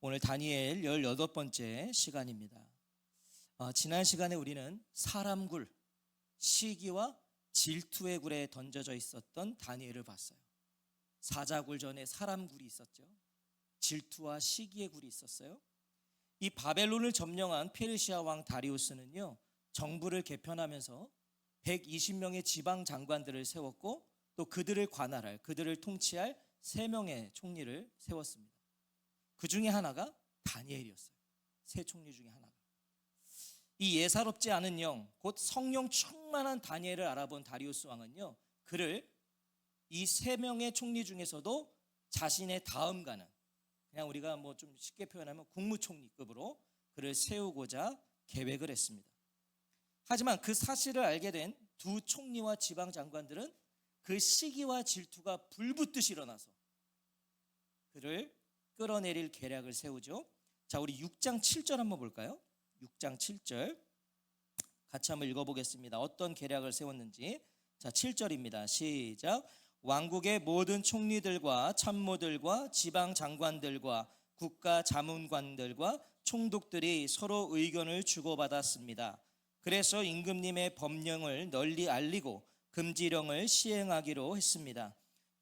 오늘 다니엘 18번째 시간입니다. 지난 시간에 우리는 사람굴, 시기와 질투의 굴에 던져져 있었던 다니엘을 봤어요. 사자굴 전에 사람굴이 있었죠. 질투와 시기의 굴이 있었어요. 이 바벨론을 점령한 페르시아 왕 다리우스는요, 정부를 개편하면서 120명의 지방 장관들을 세웠고 또 그들을 관할할, 그들을 통치할 3명의 총리를 세웠습니다. 그 중에 하나가 다니엘이었어요. 3총리 중에 하나가. 이 예사롭지 않은 영, 곧 성령 충만한 다니엘을 알아본 다리우스 왕은요, 그를 이 3명의 총리 중에서도 자신의 다음 가는, 그냥 우리가 뭐 좀 쉽게 표현하면 국무총리급으로 그를 세우고자 계획을 했습니다. 하지만 그 사실을 알게 된 두 총리와 지방 장관들은 그 시기와 질투가 불붙듯이 일어나서 그를 끌어내릴 계략을 세우죠. 자, 우리 6장 7절 한번 볼까요? 6장 7절 같이 한번 읽어보겠습니다. 어떤 계략을 세웠는지. 자, 7절입니다. 시작. 왕국의 모든 총리들과 참모들과 지방 장관들과 국가 자문관들과 총독들이 서로 의견을 주고받았습니다. 그래서 임금님의 법령을 널리 알리고 금지령을 시행하기로 했습니다.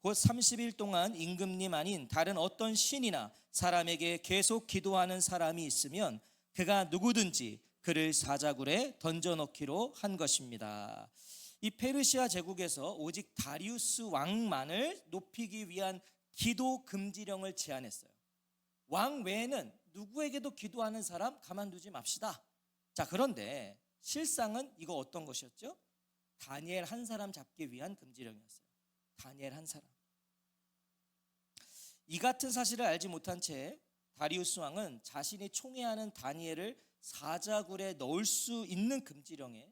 곧 30일 동안 임금님 아닌 다른 어떤 신이나 사람에게 계속 기도하는 사람이 있으면 그가 누구든지 그를 사자굴에 던져넣기로 한 것입니다. 이 페르시아 제국에서 오직 다리우스 왕만을 높이기 위한 기도 금지령을 제안했어요. 왕 외에는 누구에게도 기도하는 사람 가만두지 맙시다. 자, 그런데 실상은 이거 어떤 것이었죠? 다니엘 한 사람 잡기 위한 금지령이었어요. 다니엘 한 사람. 이 같은 사실을 알지 못한 채 다리우스 왕은 자신이 총애하는 다니엘을 사자굴에 넣을 수 있는 금지령에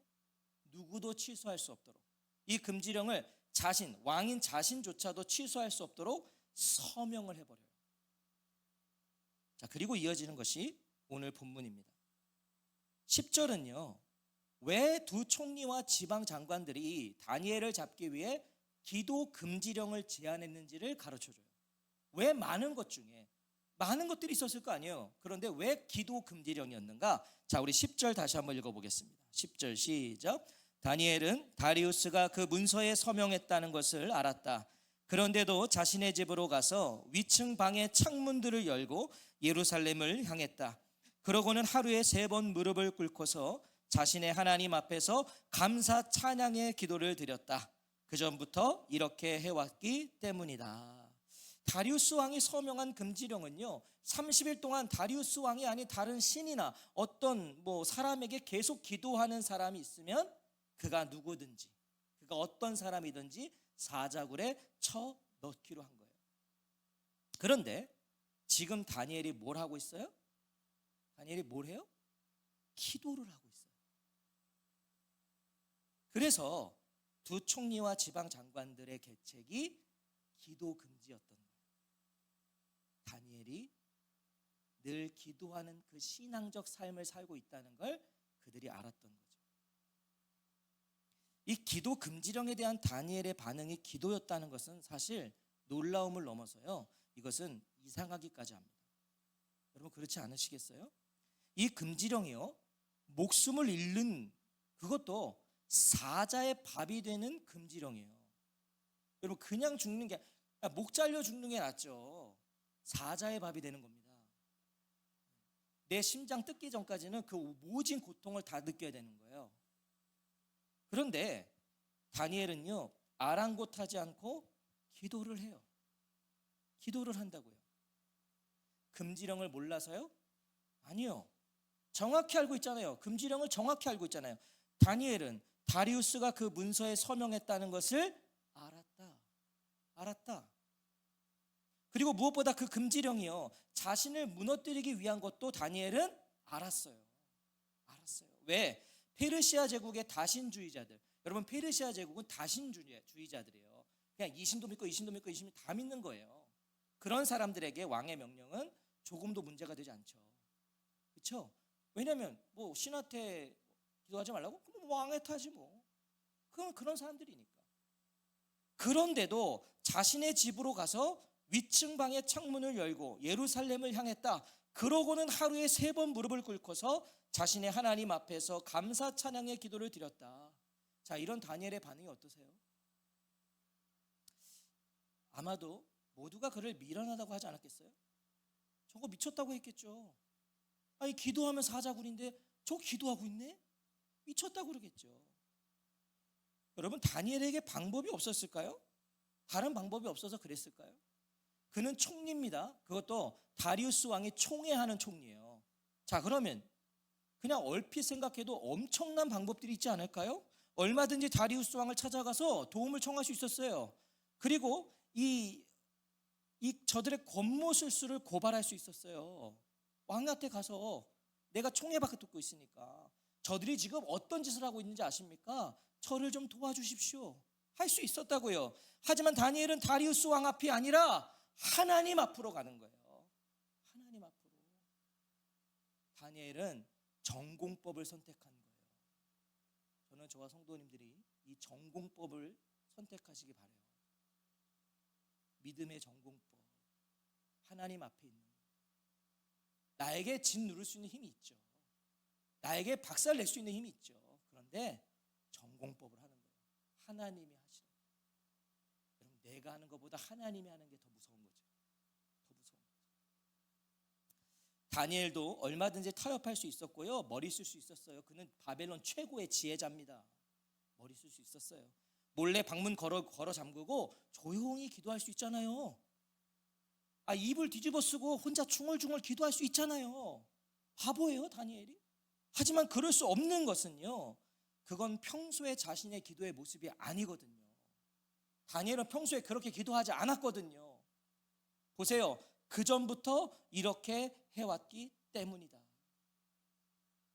누구도 취소할 수 없도록, 이 금지령을 왕인 자신조차도 취소할 수 없도록 서명을 해버려요. 자, 그리고 이어지는 것이 오늘 본문입니다. 10절은요, 왜 두 총리와 지방 장관들이 다니엘을 잡기 위해 기도 금지령을 제안했는지를 가르쳐줘요. 왜 많은 것 중에 많은 것들이 있었을 거 아니에요. 그런데 왜 기도 금지령이었는가? 자, 우리 10절 다시 한번 읽어보겠습니다. 10절 시작. 다니엘은 다리우스가 그 문서에 서명했다는 것을 알았다. 그런데도 자신의 집으로 가서 위층 방의 창문들을 열고 예루살렘을 향했다. 그러고는 하루에 3번 무릎을 꿇고서 자신의 하나님 앞에서 감사 찬양의 기도를 드렸다. 그 전부터 이렇게 해왔기 때문이다. 다리우스 왕이 서명한 금지령은요, 30일 동안 다리우스 왕이 아닌 다른 신이나 어떤 사람에게 계속 기도하는 사람이 있으면 그가 누구든지, 그가 어떤 사람이든지 사자굴에 쳐 넣기로 한 거예요. 그런데 지금 다니엘이 뭘 하고 있어요? 다니엘이 뭘 해요? 기도를 하고 있어요. 그래서 두 총리와 지방 장관들의 계책이 기도 금지였던 거예요. 다니엘이 늘 기도하는 그 신앙적 삶을 살고 있다는 걸 그들이 알았던 거죠. 이 기도 금지령에 대한 다니엘의 반응이 기도였다는 것은 사실 놀라움을 넘어서요, 이것은 이상하기까지 합니다. 여러분, 그렇지 않으시겠어요? 이 금지령이요, 목숨을 잃는, 그것도 사자의 밥이 되는 금지령이에요. 여러분, 그냥 죽는 게, 목 잘려 죽는 게 낫죠. 사자의 밥이 되는 겁니다. 내 심장 뜯기 전까지는 그 모진 고통을 다 느껴야 되는 거예요. 그런데 다니엘은요, 아랑곳하지 않고 기도를 해요. 기도를 한다고요. 금지령을 몰라서요? 아니요. 정확히 알고 있잖아요. 금지령을 정확히 알고 있잖아요. 다니엘은 다리우스가 그 문서에 서명했다는 것을 알았다. 그리고 무엇보다 그 금지령이요, 자신을 무너뜨리기 위한 것도 다니엘은 알았어요. 왜? 페르시아 제국의 다신주의자들, 여러분, 페르시아 제국은 다신주의자들이에요. 그냥 이신도 믿고 다 믿는 거예요. 그런 사람들에게 왕의 명령은 조금도 문제가 되지 않죠. 그렇죠? 왜냐하면 신한테 기도하지 말라고? 그럼 왕에 타지 뭐. 그런 사람들이니까. 그런데도 자신의 집으로 가서 위층 방의 창문을 열고 예루살렘을 향했다. 그러고는 하루에 3번 무릎을 꿇고서 자신의 하나님 앞에서 감사 찬양의 기도를 드렸다. 자, 이런 다니엘의 반응이 어떠세요? 아마도 모두가 그를 미련하다고 하지 않았겠어요? 저거 미쳤다고 했겠죠. 아니, 기도하면 사자굴인데 저 기도하고 있네? 미쳤다고 그러겠죠. 여러분, 다니엘에게 방법이 없었을까요? 다른 방법이 없어서 그랬을까요? 그는 총리입니다. 그것도 다리우스 왕이 총애하는 총리예요. 자, 그러면 그냥 얼핏 생각해도 엄청난 방법들이 있지 않을까요? 얼마든지 다리우스 왕을 찾아가서 도움을 청할 수 있었어요. 그리고 이 저들의 권모술수를 고발할 수 있었어요. 왕한테 가서 내가 총애밖에 듣고 있으니까 저들이 지금 어떤 짓을 하고 있는지 아십니까? 저를 좀 도와주십시오. 할 수 있었다고요. 하지만 다니엘은 다리우스 왕 앞이 아니라 하나님 앞으로 가는 거예요. 하나님 앞으로. 다니엘은 전공법을 선택한 거예요. 저는 저와 성도님들이 이 전공법을 선택하시기 바라요. 믿음의 전공법. 하나님 앞에 있는 거. 나에게 진 누를 수 있는 힘이 있죠. 나에게 박살 낼 수 있는 힘이 있죠. 그런데 전공법을 하는 거예요. 하나님이 하시는 거예요. 여러분, 내가 하는 것보다 하나님이 하는 게 더 무서운 거죠. 더 무서운 거죠. 다니엘도 얼마든지 타협할 수 있었고요. 머리 쓸 수 있었어요. 그는 바벨론 최고의 지혜자입니다. 머리 쓸 수 있었어요. 몰래 방문 걸어 잠그고 조용히 기도할 수 있잖아요. 입을 뒤집어 쓰고 혼자 중얼중얼 기도할 수 있잖아요. 바보예요, 다니엘이? 하지만 그럴 수 없는 것은요, 그건 평소에 자신의 기도의 모습이 아니거든요. 다니엘은 평소에 그렇게 기도하지 않았거든요. 보세요. 그 전부터 이렇게 해왔기 때문이다.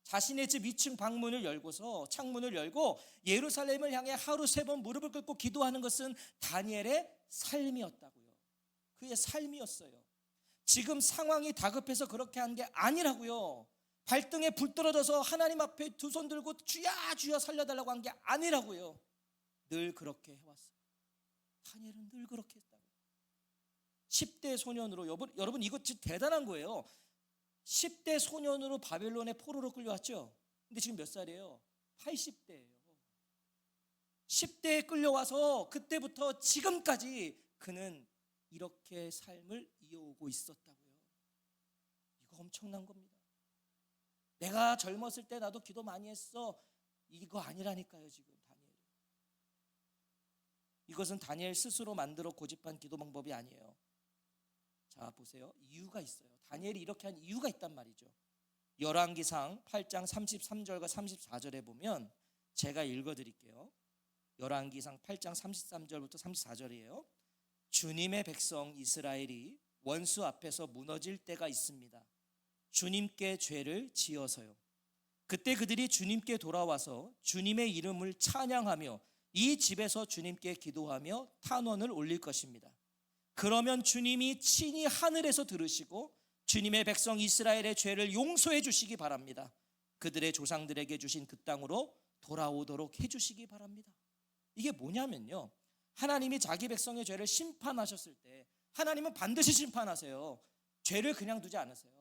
자신의 집 2층 방문을 열고서 창문을 열고 예루살렘을 향해 하루 3번 무릎을 꿇고 기도하는 것은 다니엘의 삶이었다고요. 그의 삶이었어요. 지금 상황이 다급해서 그렇게 한 게 아니라고요. 발등에 불 떨어져서 하나님 앞에 두 손 들고 주야 주야 살려달라고 한 게 아니라고요. 늘 그렇게 해왔어요. 다니엘은 늘 그렇게 했다고요. 10대 소년으로, 여러분 이거 진짜 대단한 거예요. 10대 소년으로 바벨론의 포로로 끌려왔죠. 근데 지금 몇 살이에요? 80대예요. 10대에 끌려와서 그때부터 지금까지 그는 이렇게 삶을 이어오고 있었다고요. 이거 엄청난 겁니다. 내가 젊었을 때 나도 기도 많이 했어. 이거 아니라니까요, 지금 다니엘. 이것은 다니엘 스스로 만들어 고집한 기도 방법이 아니에요. 자, 보세요. 이유가 있어요. 다니엘이 이렇게 한 이유가 있단 말이죠. 열왕기상 8장 33절과 34절에 보면 제가 읽어드릴게요. 열왕기상 8장 33절부터 34절이에요. 주님의 백성 이스라엘이 원수 앞에서 무너질 때가 있습니다. 주님께 죄를 지어서요. 그때 그들이 주님께 돌아와서 주님의 이름을 찬양하며 이 집에서 주님께 기도하며 탄원을 올릴 것입니다. 그러면 주님이 친히 하늘에서 들으시고 주님의 백성 이스라엘의 죄를 용서해 주시기 바랍니다. 그들의 조상들에게 주신 그 땅으로 돌아오도록 해주시기 바랍니다. 이게 뭐냐면요, 하나님이 자기 백성의 죄를 심판하셨을 때 하나님은 반드시 심판하세요. 죄를 그냥 두지 않으세요.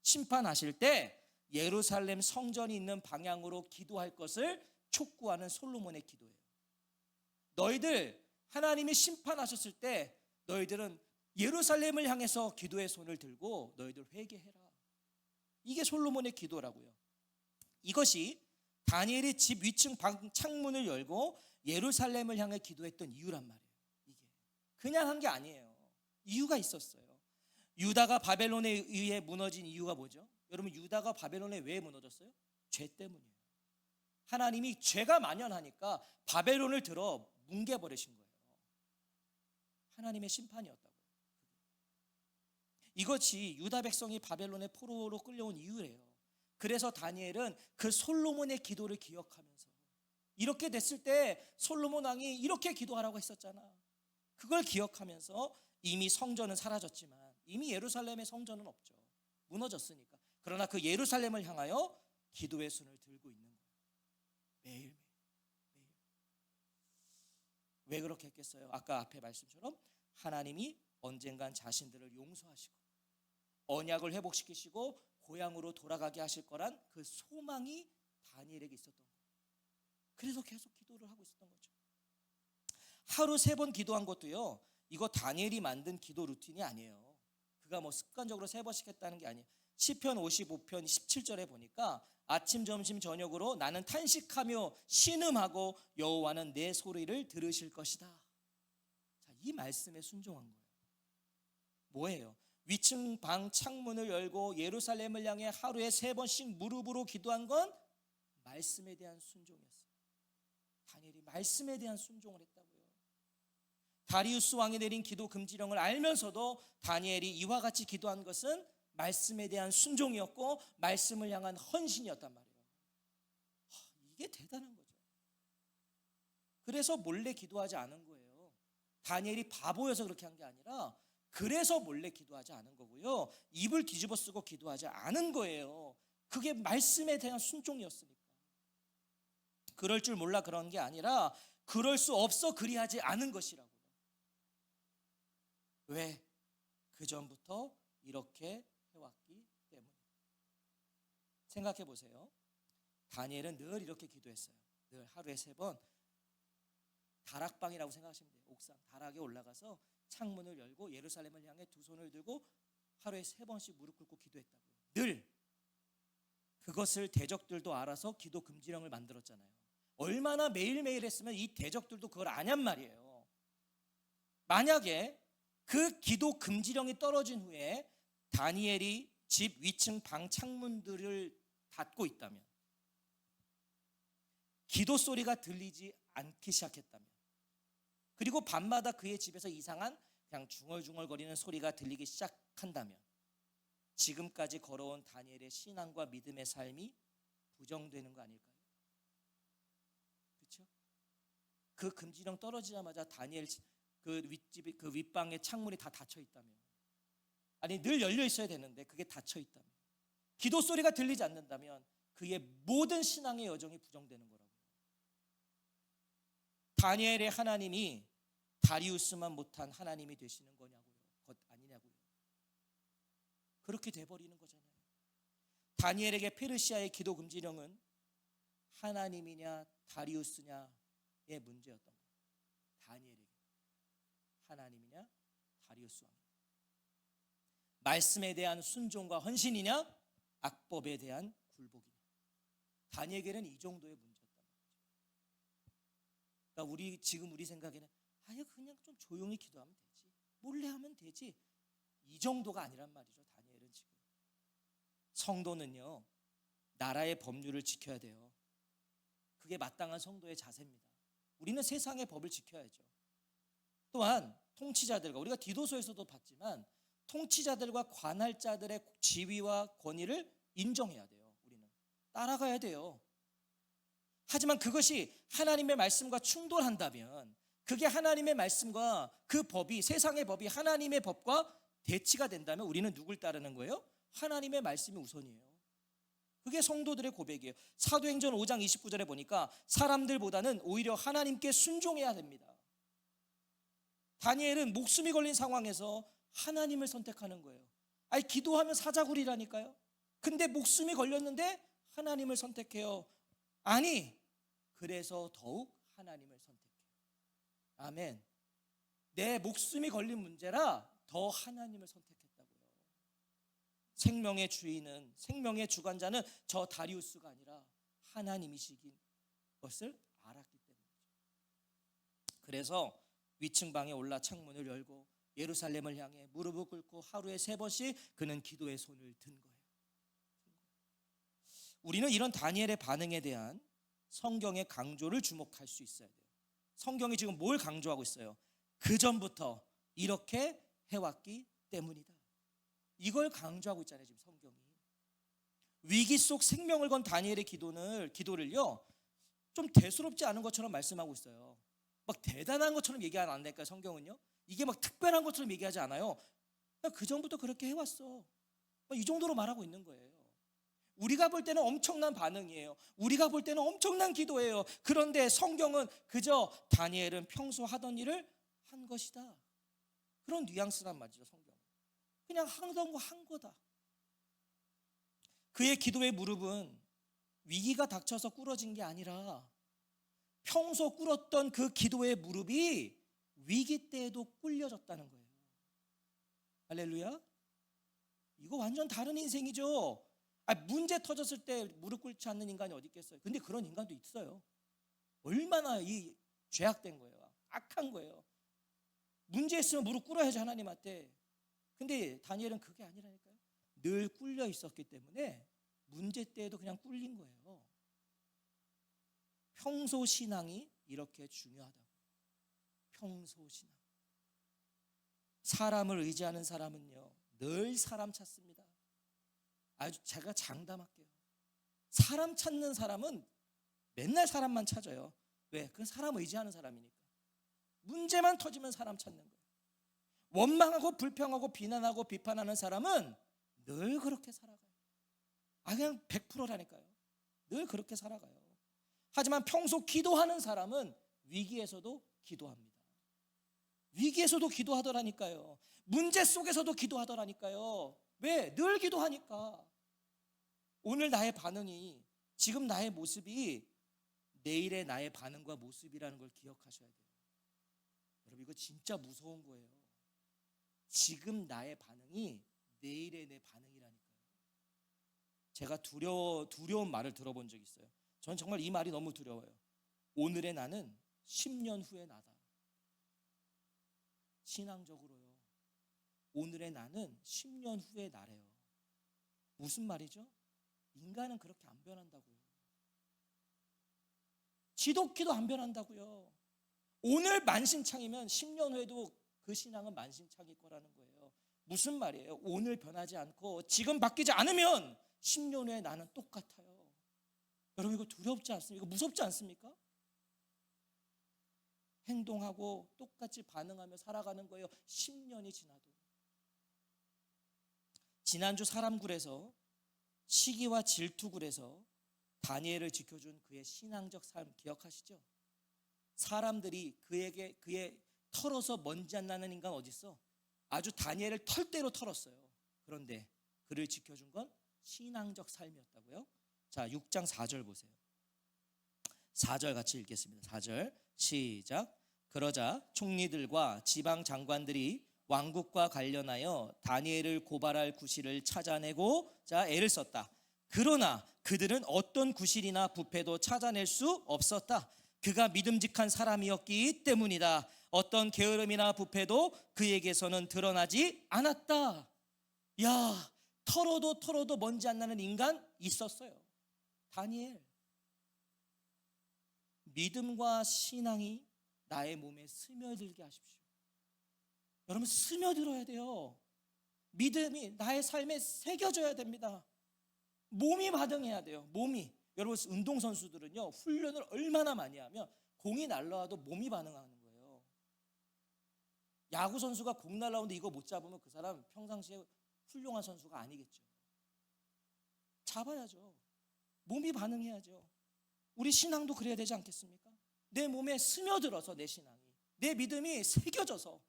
심판하실 때 예루살렘 성전이 있는 방향으로 기도할 것을 촉구하는 솔로몬의 기도예요. 너희들 하나님이 심판하셨을 때 너희들은 예루살렘을 향해서 기도의 손을 들고 너희들 회개해라. 이게 솔로몬의 기도라고요. 이것이 다니엘이 집 위층 창문을 열고 예루살렘을 향해 기도했던 이유란 말이에요. 이게 그냥 한 게 아니에요. 이유가 있었어요. 유다가 바벨론에 의해 무너진 이유가 뭐죠? 여러분, 유다가 바벨론에 왜 무너졌어요? 죄 때문이에요. 하나님이 죄가 만연하니까 바벨론을 들어 뭉개버리신 거예요. 하나님의 심판이었다고요. 이것이 유다 백성이 바벨론의 포로로 끌려온 이유예요. 그래서 다니엘은 그 솔로몬의 기도를 기억하면서 이렇게 됐을 때 솔로몬 왕이 이렇게 기도하라고 했었잖아. 그걸 기억하면서 이미 성전은 사라졌지만 이미 예루살렘의 성전은 없죠. 무너졌으니까. 그러나 그 예루살렘을 향하여 기도의 손을 들고 있는 거예요. 매일매일. 왜 그렇게 했겠어요? 아까 앞에 말씀처럼 하나님이 언젠간 자신들을 용서하시고 언약을 회복시키시고 고향으로 돌아가게 하실 거란 그 소망이 다니엘에게 있었던 거예요. 그래서 계속 기도를 하고 있었던 거죠. 하루 3번 기도한 것도요, 이거 다니엘이 만든 기도 루틴이 아니에요. 그가 뭐 습관적으로 3번씩 했다는 게 아니에요. 시편 55편 17절에 보니까 아침 점심 저녁으로 나는 탄식하며 신음하고 여호와는 내 소리를 들으실 것이다. 자, 이 말씀에 순종한 거예요. 뭐예요? 위층 방 창문을 열고 예루살렘을 향해 하루에 3번씩 무릎으로 기도한 건 말씀에 대한 순종이었어요. 다니엘이 말씀에 대한 순종을 했다고요. 다리우스 왕이 내린 기도 금지령을 알면서도 다니엘이 이와 같이 기도한 것은 말씀에 대한 순종이었고 말씀을 향한 헌신이었단 말이에요. 이게 대단한 거죠. 그래서 몰래 기도하지 않은 거예요. 다니엘이 바보여서 그렇게 한 게 아니라 그래서 몰래 기도하지 않은 거고요. 입을 뒤집어 쓰고 기도하지 않은 거예요. 그게 말씀에 대한 순종이었으니까. 그럴 줄 몰라 그런 게 아니라 그럴 수 없어 그리하지 않은 것이라고요. 왜? 그 전부터 이렇게 해왔기 때문에. 생각해 보세요. 다니엘은 늘 이렇게 기도했어요. 늘 하루에 3번 다락방이라고 생각하시면 돼요. 옥상 다락에 올라가서 창문을 열고 예루살렘을 향해 2 손을 들고 하루에 3번씩 무릎 꿇고 기도했다고요. 늘. 그것을 대적들도 알아서 기도 금지령을 만들었잖아요. 얼마나 매일매일 했으면 이 대적들도 그걸 아냔 말이에요. 만약에 그 기도 금지령이 떨어진 후에 다니엘이 집 위층 방 창문들을 닫고 있다면, 기도 소리가 들리지 않기 시작했다면, 그리고 밤마다 그의 집에서 이상한 그냥 중얼중얼거리는 소리가 들리기 시작한다면 지금까지 걸어온 다니엘의 신앙과 믿음의 삶이 부정되는 거 아닐까요? 그렇죠? 그 금지령 떨어지자마자 다니엘 그 윗집이 그 윗방의 창문이 다 닫혀 있다며, 아니 늘 열려 있어야 되는데 그게 닫혀 있다며, 기도 소리가 들리지 않는다면 그의 모든 신앙의 여정이 부정되는 거라고요. 다니엘의 하나님이 다리우스만 못한 하나님이 되시는 거냐고요? 것 아니냐고요? 그렇게 돼버리는 거잖아요. 다니엘에게 페르시아의 기도 금지령은 하나님이냐 다리우스냐의 문제였던 거예요. 다니엘에게 하나님이냐 다리우스 왕, 말씀에 대한 순종과 헌신이냐 악법에 대한 굴복이냐. 다니엘에게는 이 정도의 문제였단 말이죠. 그러니까 지금 우리 생각에는 아예 그냥 좀 조용히 기도하면 되지, 몰래 하면 되지, 이 정도가 아니란 말이죠. 다니엘은 지금 성도는요 나라의 법률을 지켜야 돼요. 그게 마땅한 성도의 자세입니다. 우리는 세상의 법을 지켜야죠. 또한 통치자들과, 우리가 디도서에서도 봤지만 통치자들과 관할자들의 지위와 권위를 인정해야 돼요. 우리는 따라가야 돼요. 하지만 그것이 하나님의 말씀과 충돌한다면, 그게 하나님의 말씀과 그 법이, 세상의 법이 하나님의 법과 대치가 된다면 우리는 누굴 따르는 거예요? 하나님의 말씀이 우선이에요. 그게 성도들의 고백이에요. 사도행전 5장 29절에 보니까 사람들보다는 오히려 하나님께 순종해야 됩니다. 다니엘은 목숨이 걸린 상황에서 하나님을 선택하는 거예요. 아니 기도하면 사자굴이라니까요. 근데 목숨이 걸렸는데 하나님을 선택해요. 아니 그래서 더욱 하나님을 선택해요. 아멘. 내 목숨이 걸린 문제라 더 하나님을 선택했다고요. 생명의 주인은, 생명의 주관자는 저 다리우스가 아니라 하나님이시긴 것을 알았기 때문이죠. 그래서 위층 방에 올라 창문을 열고 예루살렘을 향해 무릎을 꿇고 하루에 3번씩 그는 기도의 손을 든 거예요. 우리는 이런 다니엘의 반응에 대한 성경의 강조를 주목할 수 있어야 돼요. 성경이 지금 뭘 강조하고 있어요? 그 전부터 이렇게 해왔기 때문이다. 이걸 강조하고 있잖아요. 지금 성경이 위기 속 생명을 건 다니엘의 기도를요 좀 대수롭지 않은 것처럼 말씀하고 있어요. 막 대단한 것처럼 얘기 안 한다니까요. 성경은요 이게 막 특별한 것처럼 얘기하지 않아요. 그 전부터 그렇게 해왔어, 이 정도로 말하고 있는 거예요. 우리가 볼 때는 엄청난 반응이에요. 우리가 볼 때는 엄청난 기도예요. 그런데 성경은 그저 다니엘은 평소 하던 일을 한 것이다, 그런 뉘앙스란 말이죠. 성경 그냥 하던 거 한 거다. 그의 기도의 무릎은 위기가 닥쳐서 꿇어진 게 아니라 평소 꿇었던 그 기도의 무릎이 위기 때에도 꿇려졌다는 거예요. 할렐루야. 이거 완전 다른 인생이죠. 문제 터졌을 때 무릎 꿇지 않는 인간이 어디 있겠어요. 근데 그런 인간도 있어요. 얼마나 이 죄악된 거예요. 악한 거예요. 문제 있으면 무릎 꿇어야지 하나님한테. 근데 다니엘은 그게 아니라니까요. 늘 꿇려 있었기 때문에 문제 때에도 그냥 꿇린 거예요. 평소 신앙이 이렇게 중요하다고. 평소 신앙. 사람을 의지하는 사람은요, 늘 사람 찾습니다. 아주 제가 장담할게요. 사람 찾는 사람은 맨날 사람만 찾아요. 왜? 그건 사람 의지하는 사람이니까. 문제만 터지면 사람 찾는 거예요. 원망하고 불평하고 비난하고 비판하는 사람은 늘 그렇게 살아가요. 그냥 100%라니까요. 늘 그렇게 살아가요. 하지만 평소 기도하는 사람은 위기에서도 기도합니다. 위기에서도 기도하더라니까요. 문제 속에서도 기도하더라니까요. 왜? 늘 기도하니까. 오늘 나의 반응이, 지금 나의 모습이 내일의 나의 반응과 모습이라는 걸 기억하셔야 돼요. 여러분, 이거 진짜 무서운 거예요. 지금 나의 반응이 내일의 내 반응이라니까요. 제가 두려운 말을 들어본 적이 있어요. 전 정말 이 말이 너무 두려워요. 오늘의 나는 10년 후의 나다. 신앙적으로요. 오늘의 나는 10년 후의 나래요. 무슨 말이죠? 인간은 그렇게 안 변한다고요. 지독히도 안 변한다고요. 오늘 만신창이면 10년 후에도 그 신앙은 만신창일 거라는 거예요. 무슨 말이에요? 오늘 변하지 않고 지금 바뀌지 않으면 10년 후에 나는 똑같아요. 여러분, 이거 두렵지 않습니까? 이거 무섭지 않습니까? 행동하고 똑같이 반응하며 살아가는 거예요. 10년이 지나도. 지난주 사람굴에서, 시기와 질투굴에서 다니엘을 지켜준 그의 신앙적 삶 기억하시죠? 사람들이 그의 털어서 먼지 안 나는 인간 어디 있어? 아주 다니엘을 털대로 털었어요. 그런데 그를 지켜준 건 신앙적 삶이었다고요? 자, 6장 4절 보세요. 4절 같이 읽겠습니다. 4절 시작. 그러자 총리들과 지방 장관들이 왕국과 관련하여 다니엘을 고발할 구실을 찾아내고 애를 썼다. 그러나 그들은 어떤 구실이나 부패도 찾아낼 수 없었다. 그가 믿음직한 사람이었기 때문이다. 어떤 게으름이나 부패도 그에게서는 드러나지 않았다. 야, 털어도 먼지 안 나는 인간 있었어요. 다니엘. 믿음과 신앙이 나의 몸에 스며들게 하십시오. 여러분, 스며들어야 돼요. 믿음이 나의 삶에 새겨져야 됩니다. 몸이 반응해야 돼요. 몸이. 여러분, 운동선수들은요, 훈련을 얼마나 많이 하면 공이 날라와도 몸이 반응하는 거예요. 야구선수가 공 날라오는데 이거 못 잡으면 그 사람 평상시에 훌륭한 선수가 아니겠죠. 잡아야죠. 몸이 반응해야죠. 우리 신앙도 그래야 되지 않겠습니까? 내 몸에 스며들어서 내 신앙이, 내 믿음이 새겨져서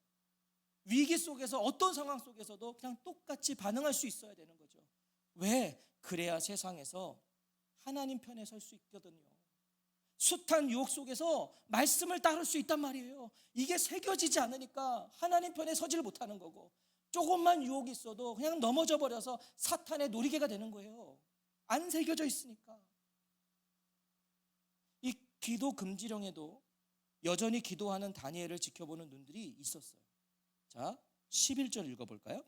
위기 속에서 어떤 상황 속에서도 그냥 똑같이 반응할 수 있어야 되는 거죠. 왜? 그래야 세상에서 하나님 편에 설 수 있거든요. 숱한 유혹 속에서 말씀을 따를 수 있단 말이에요. 이게 새겨지지 않으니까 하나님 편에 서지를 못하는 거고, 조금만 유혹이 있어도 그냥 넘어져 버려서 사탄의 놀이개가 되는 거예요. 안 새겨져 있으니까. 이 기도 금지령에도 여전히 기도하는 다니엘을 지켜보는 눈들이 있었어요. 자, 11절 읽어볼까요?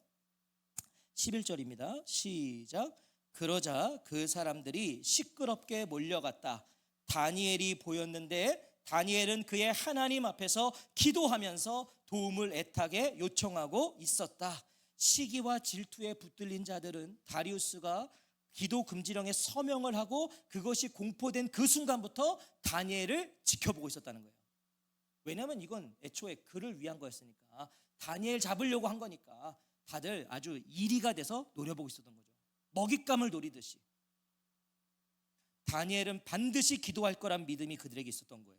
11절입니다. 시작. 그러자 그 사람들이 시끄럽게 몰려갔다. 다니엘이 보였는데 다니엘은 그의 하나님 앞에서 기도하면서 도움을 애타게 요청하고 있었다. 시기와 질투에 붙들린 자들은 다리우스가 기도 금지령에 서명을 하고 그것이 공포된 그 순간부터 다니엘을 지켜보고 있었다는 거예요. 왜냐하면 이건 애초에 그를 위한 거였으니까, 다니엘 잡으려고 한 거니까 다들 아주 이리가 돼서 노려보고 있었던 거죠. 먹잇감을 노리듯이. 다니엘은 반드시 기도할 거란 믿음이 그들에게 있었던 거예요.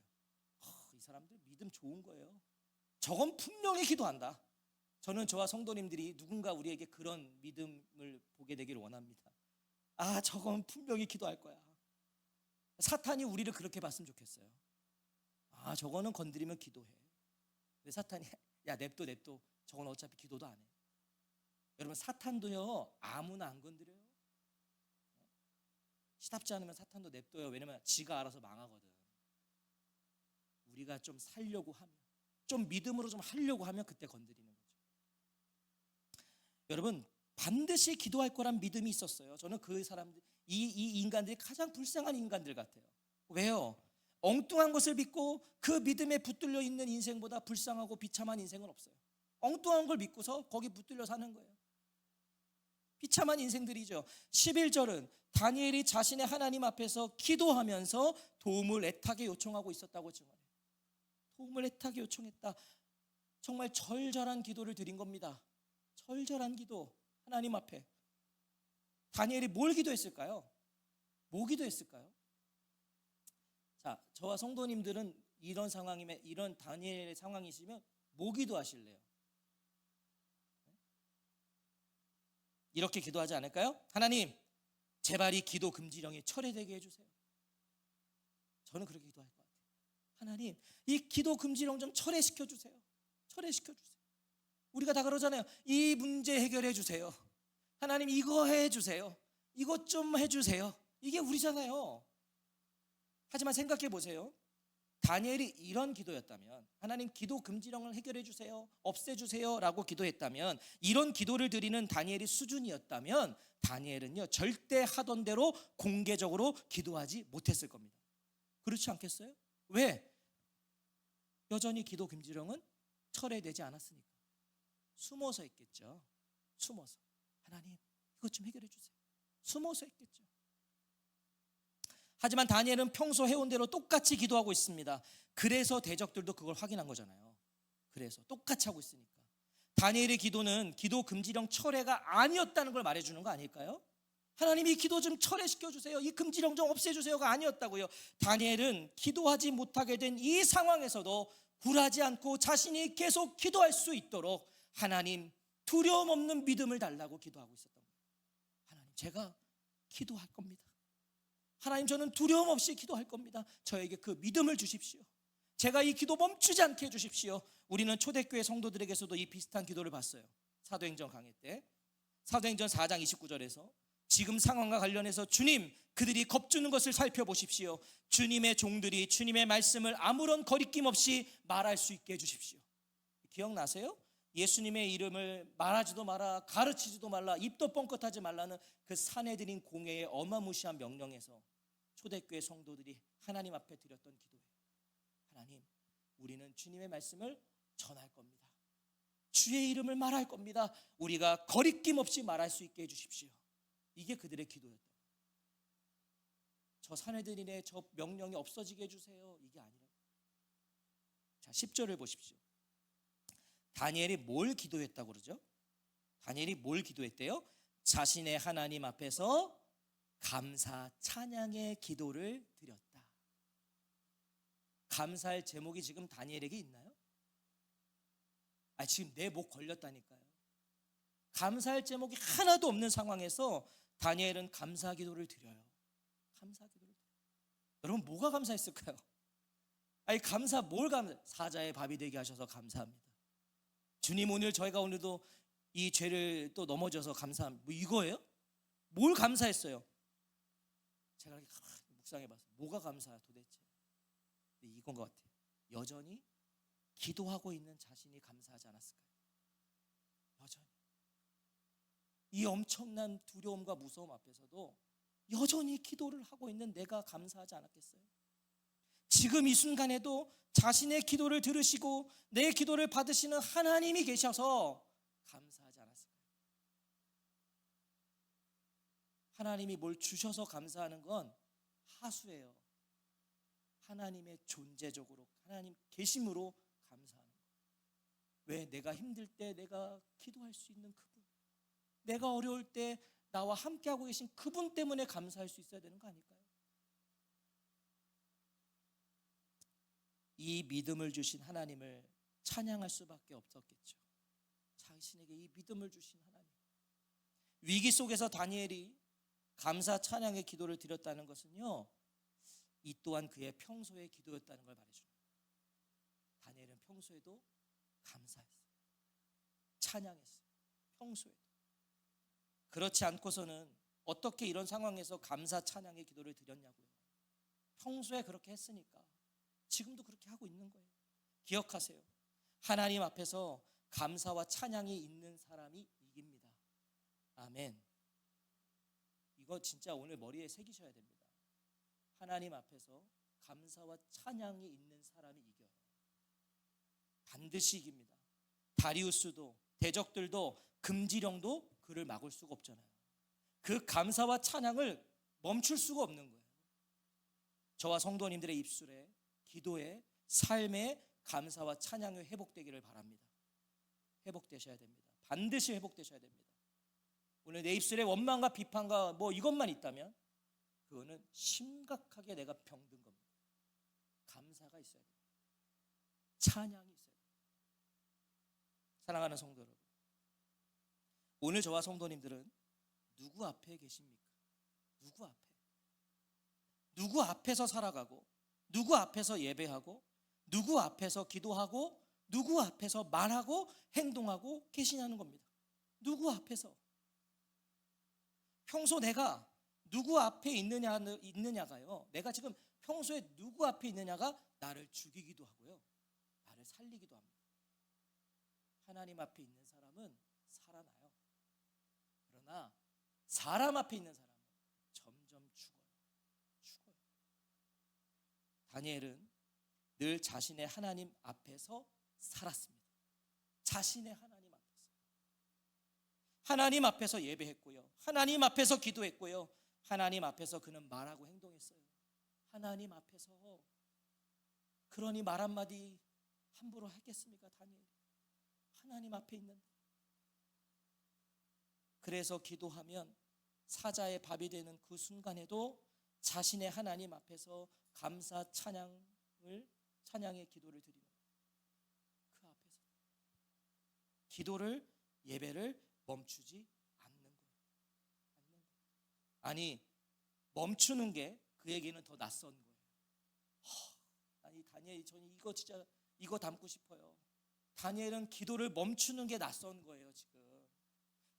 이 사람들 믿음 좋은 거예요. 저건 분명히 기도한다. 저는 저와 성도님들이 누군가 우리에게 그런 믿음을 보게 되기를 원합니다. 저건 분명히 기도할 거야. 사탄이 우리를 그렇게 봤으면 좋겠어요. 저거는 건드리면 기도해. 근데 사탄이 야 냅둬 저건 어차피 기도도 안 해. 여러분, 사탄도요 아무나 안 건드려요. 시답지 않으면 사탄도 냅둬요. 왜냐면 지가 알아서 망하거든. 우리가 좀 살려고 하면, 좀 믿음으로 좀 하려고 하면 그때 건드리는 거죠. 여러분, 반드시 기도할 거란 믿음이 있었어요. 저는 그 사람들, 이 인간들이 가장 불쌍한 인간들 같아요. 왜요? 엉뚱한 것을 믿고 그 믿음에 붙들려 있는 인생보다 불쌍하고 비참한 인생은 없어요. 엉뚱한 걸 믿고서 거기 붙들려 사는 거예요. 비참한 인생들이죠. 11절은 다니엘이 자신의 하나님 앞에서 기도하면서 도움을 애타게 요청하고 있었다고 증언해요. 도움을 애타게 요청했다. 정말 절절한 기도를 드린 겁니다. 절절한 기도, 하나님 앞에. 다니엘이 뭘 기도했을까요? 뭐 기도했을까요? 자, 저와 성도님들은 이런 상황이면, 이런 다니엘의 상황이시면 뭐 기도하실래요? 이렇게 기도하지 않을까요? 하나님, 제발 이 기도 금지령이 철회되게 해주세요. 저는 그렇게 기도할 것 같아요. 하나님, 이 기도 금지령 좀 철회시켜 주세요. 철회시켜 주세요. 우리가 다 그러잖아요. 이 문제 해결해 주세요. 하나님, 이거 해 주세요. 이것 좀 해 주세요. 이게 우리잖아요. 하지만 생각해 보세요. 다니엘이 이런 기도였다면, 하나님 기도 금지령을 해결해 주세요, 없애 주세요 라고 기도했다면, 이런 기도를 드리는 다니엘이 수준이었다면 다니엘은요 절대 하던 대로 공개적으로 기도하지 못했을 겁니다. 그렇지 않겠어요? 왜? 여전히 기도 금지령은 철회되지 않았으니까. 숨어서 했겠죠. 숨어서. 하나님 이것 좀 해결해 주세요. 숨어서 했겠죠. 하지만 다니엘은 평소 해온 대로 똑같이 기도하고 있습니다. 그래서 대적들도 그걸 확인한 거잖아요. 그래서 똑같이 하고 있으니까. 다니엘의 기도는 기도 금지령 철회가 아니었다는 걸 말해주는 거 아닐까요? 하나님 이 기도 좀 철회시켜 주세요, 이 금지령 좀 없애주세요가 아니었다고요. 다니엘은 기도하지 못하게 된 이 상황에서도 굴하지 않고 자신이 계속 기도할 수 있도록 하나님 두려움 없는 믿음을 달라고 기도하고 있었던 거예요. 하나님 제가 기도할 겁니다. 하나님 저는 두려움 없이 기도할 겁니다. 저에게 그 믿음을 주십시오. 제가 이 기도 멈추지 않게 해주십시오. 우리는 초대교회 성도들에게서도 이 비슷한 기도를 봤어요. 사도행전 강해 때 사도행전 4장 29절에서 지금 상황과 관련해서 주님 그들이 겁주는 것을 살펴보십시오. 주님의 종들이 주님의 말씀을 아무런 거리낌 없이 말할 수 있게 해주십시오. 기억나세요? 예수님의 이름을 말하지도 마라, 가르치지도 말라, 입도 뻥끗하지 말라는 그 사내들인 공회의 어마무시한 명령에서 초대교회 성도들이 하나님 앞에 드렸던 기도예요. 하나님 우리는 주님의 말씀을 전할 겁니다. 주의 이름을 말할 겁니다. 우리가 거리낌 없이 말할 수 있게 해주십시오. 이게 그들의 기도였다. 저 사내들이네 저 명령이 없어지게 해주세요, 이게 아니라. 자 10절을 보십시오. 다니엘이 뭘 기도했다고 그러죠? 다니엘이 뭘 기도했대요? 자신의 하나님 앞에서 감사 찬양의 기도를 드렸다. 감사할 제목이 지금 다니엘에게 있나요? 지금 내 목 걸렸다니까요. 감사할 제목이 하나도 없는 상황에서 다니엘은 감사 기도를 드려요. 감사 기도를 드려요. 여러분 뭐가 감사했을까요? 감사 뭘 감사? 사자의 밥이 되게 하셔서 감사합니다. 주님 오늘 저희가 오늘도 이 죄를 또 넘어져서 감사합니다. 뭐 이거예요? 뭘 감사했어요? 제가 이렇게 묵상해봤어요. 뭐가 감사야 도대체? 근데 이건 것 같아요. 여전히 기도하고 있는 자신이 감사하지 않았을까요? 여전히 이 엄청난 두려움과 무서움 앞에서도 여전히 기도를 하고 있는 내가 감사하지 않았겠어요? 지금 이 순간에도 자신의 기도를 들으시고 내 기도를 받으시는 하나님이 계셔서 감사하지 않았을까요? 하나님이 뭘 주셔서 감사하는 건 하수예요. 하나님의 존재적으로 하나님 계심으로 감사하는 거예요. 왜? 내가 힘들 때 내가 기도할 수 있는 그분, 내가 어려울 때 나와 함께하고 계신 그분 때문에 감사할 수 있어야 되는 거 아닐까요? 이 믿음을 주신 하나님을 찬양할 수밖에 없었겠죠. 자신에게 이 믿음을 주신 하나님. 위기 속에서 다니엘이 감사 찬양의 기도를 드렸다는 것은요, 이 또한 그의 평소의 기도였다는 걸 말해줍니다. 다니엘은 평소에도 감사했어요. 찬양했어요. 평소에도. 그렇지 않고서는 어떻게 이런 상황에서 감사 찬양의 기도를 드렸냐고요. 평소에 그렇게 했으니까 지금도 그렇게 하고 있는 거예요. 기억하세요. 하나님 앞에서 감사와 찬양이 있는 사람이 이깁니다. 아멘. 이거 진짜 오늘 머리에 새기셔야 됩니다. 하나님 앞에서 감사와 찬양이 있는 사람이 이겨요. 반드시 이깁니다. 다리우스도 대적들도 금지령도 그를 막을 수가 없잖아요. 그 감사와 찬양을 멈출 수가 없는 거예요. 저와 성도님들의 입술에, 기도에, 삶에 감사와 찬양이 회복되기를 바랍니다. 회복되셔야 됩니다. 반드시 회복되셔야 됩니다. 오늘 내 입술에 원망과 비판과 뭐 이것만 있다면 그거는 심각하게 내가 병든 겁니다. 감사가 있어야 됩니다. 찬양이 있어야 됩니다. 사랑하는 성도 여러분, 오늘 저와 성도님들은 누구 앞에 계십니까? 누구 앞에? 누구 앞에서 살아가고, 누구 앞에서 예배하고, 누구 앞에서 기도하고, 누구 앞에서 말하고 행동하고 계시냐는 겁니다. 누구 앞에서? 평소 내가 누구 앞에 있느냐가요, 내가 지금 평소에 누구 앞에 있느냐가 나를 죽이기도 하고요, 나를 살리기도 합니다. 하나님 앞에 있는 사람은 살아나요. 그러나 사람 앞에 있는 사람은 점점 죽어요. 다니엘은 늘 자신의 하나님 앞에서 살았습니다. 자신의 하나님 앞에서 예배했고요, 하나님 앞에서 기도했고요, 하나님 앞에서 그는 말하고 행동했어요. 하나님 앞에서. 그러니 말 한마디 함부로 했겠습니까? 다니엘이 하나님 앞에 있는데. 그래서 기도하면 사자의 밥이 되는 그 순간에도 자신의 하나님 앞에서 감사 찬양의 기도를 드리는 그 앞에서 기도를, 예배를 멈추지 않는 거예요. 아니, 멈추는 게 그에게는 더 낯선 거예요. 아니, 다니엘이, 저는 이거 진짜 이거 담고 싶어요. 다니엘은 기도를 멈추는 게 낯선 거예요. 지금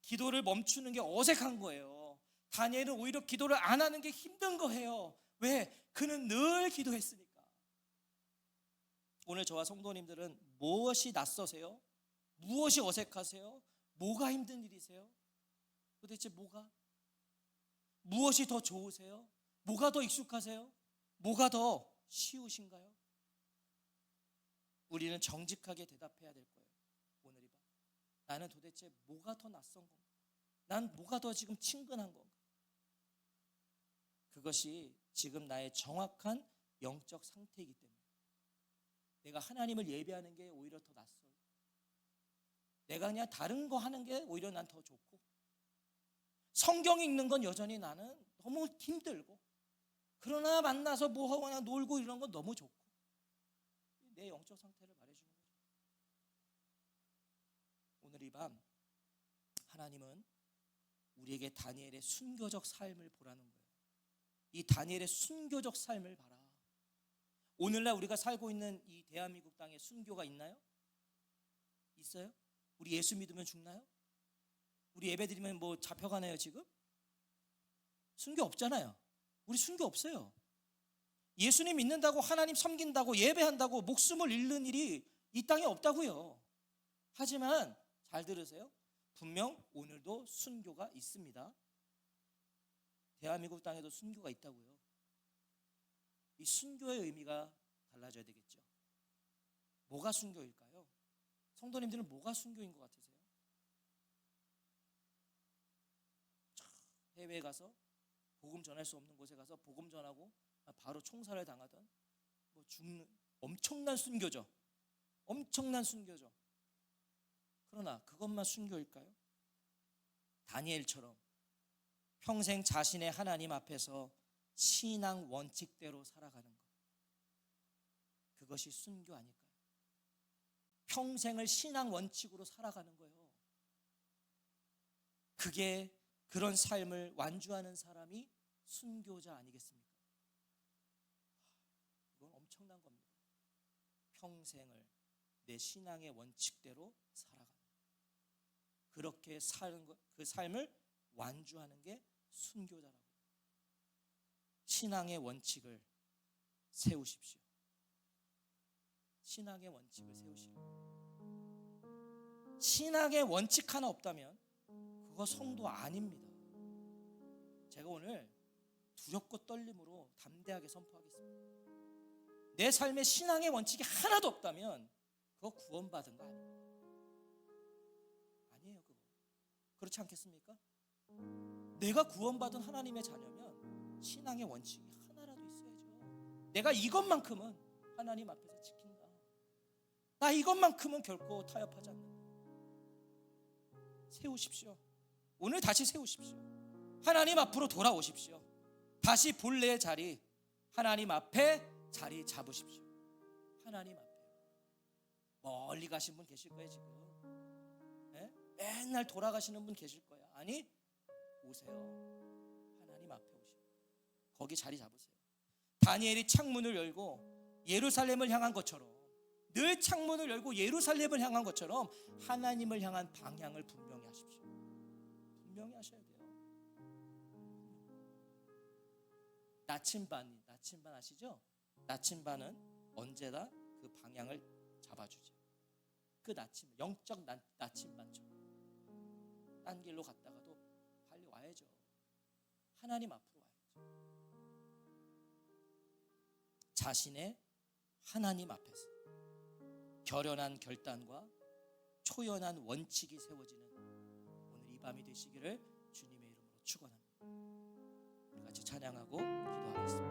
기도를 멈추는 게 어색한 거예요. 다니엘은 오히려 기도를 안 하는 게 힘든 거예요. 왜? 그는 늘 기도했으니까. 오늘 저와 성도님들은 무엇이 낯서세요? 무엇이 어색하세요? 뭐가 힘든 일이세요? 도대체 무엇이 더 좋으세요? 뭐가 더 익숙하세요? 뭐가 더 쉬우신가요? 우리는 정직하게 대답해야 될 거예요. 오늘 이 밤 나는 도대체 뭐가 더 낯선 건가? 난 뭐가 더 지금 친근한 건가? 그것이 지금 나의 정확한 영적 상태이기 때문에 내가 하나님을 예배하는 게 오히려 더 낯설고, 내가 그냥 다른 거 하는 게 오히려 난 더 좋고, 성경 읽는 건 여전히 나는 너무 힘들고, 그러나 만나서 뭐 하고 그냥 놀고 이런 건 너무 좋고, 내 영적 상태를 말해주는 거죠. 오늘 이 밤 하나님은 우리에게 다니엘의 순교적 삶을 보라는 거예요. 이 다니엘의 순교적 삶을 봐라. 오늘날 우리가 살고 있는 이 대한민국 땅에 순교가 있나요? 있어요? 우리 예수 믿으면 죽나요? 우리 예배 드리면 뭐 잡혀가나요 지금? 순교 없잖아요. 우리 순교 없어요. 예수님 믿는다고, 하나님 섬긴다고, 예배한다고 목숨을 잃는 일이 이 땅에 없다고요. 하지만 잘 들으세요. 분명 오늘도 순교가 있습니다. 대한민국 땅에도 순교가 있다고요. 이 순교의 의미가 달라져야 되겠죠. 뭐가 순교일까요? 성도님들은 뭐가 순교인 것 같으세요? 해외에 가서 복음 전할 수 없는 곳에 가서 복음 전하고 바로 총살을 당하던, 뭐 죽는, 엄청난 순교죠. 엄청난 순교죠. 그러나 그것만 순교일까요? 다니엘처럼 평생 자신의 하나님 앞에서 신앙 원칙대로 살아가는 것, 그것이 순교 아닐까요? 평생을 신앙 원칙으로 살아가는 거예요. 그런 삶을 완주하는 사람이 순교자 아니겠습니까? 이건 엄청난 겁니다. 평생을 내 신앙의 원칙대로 살아가는, 그렇게 사는 그 삶을 완주하는 게 순교자라고. 신앙의 원칙을 세우십시오. 신앙의 원칙을 세우시고, 신앙의 원칙 하나 없다면 그거 성도 아닙니다. 제가 오늘 두렵고 떨림으로 담대하게 선포하겠습니다. 내 삶에 신앙의 원칙이 하나도 없다면 그거 구원받은 거 아닙니다. 아니에요. 그거 그렇지 않겠습니까? 내가 구원받은 하나님의 자녀면 신앙의 원칙이 하나라도 있어야죠. 내가 이것만큼은 하나님 앞에서 지킨다, 나 이것만큼은 결코 타협하지 않는다. 세우십시오. 오늘 다시 세우십시오. 하나님 앞으로 돌아오십시오. 다시 본래의 자리, 하나님 앞에 자리 잡으십시오. 하나님 앞에. 멀리 가신 분 계실 거예요 지금. 네? 맨날 돌아가시는 분 계실 거예요. 아니, 오세요. 하나님 앞에 오시고 거기 자리 잡으세요. 다니엘이 창문을 열고 예루살렘을 향한 것처럼, 늘 창문을 열고 예루살렘을 향한 것처럼 하나님을 향한 방향을 분명히 하십시오. 분명히 하셔야 돼요. 나침반 아시죠? 나침반은 언제나 그 방향을 잡아주죠. 그 영적 나침반처럼 딴 길로 갔다가도 빨리 와야죠. 하나님 앞으로 와야죠. 자신의 하나님 앞에서 결연한 결단과 초연한 원칙이 세워지는 오늘 이 밤이 되시기를 주님의 이름으로 축원합니다. 우리 같이 찬양하고 기도하겠습니다.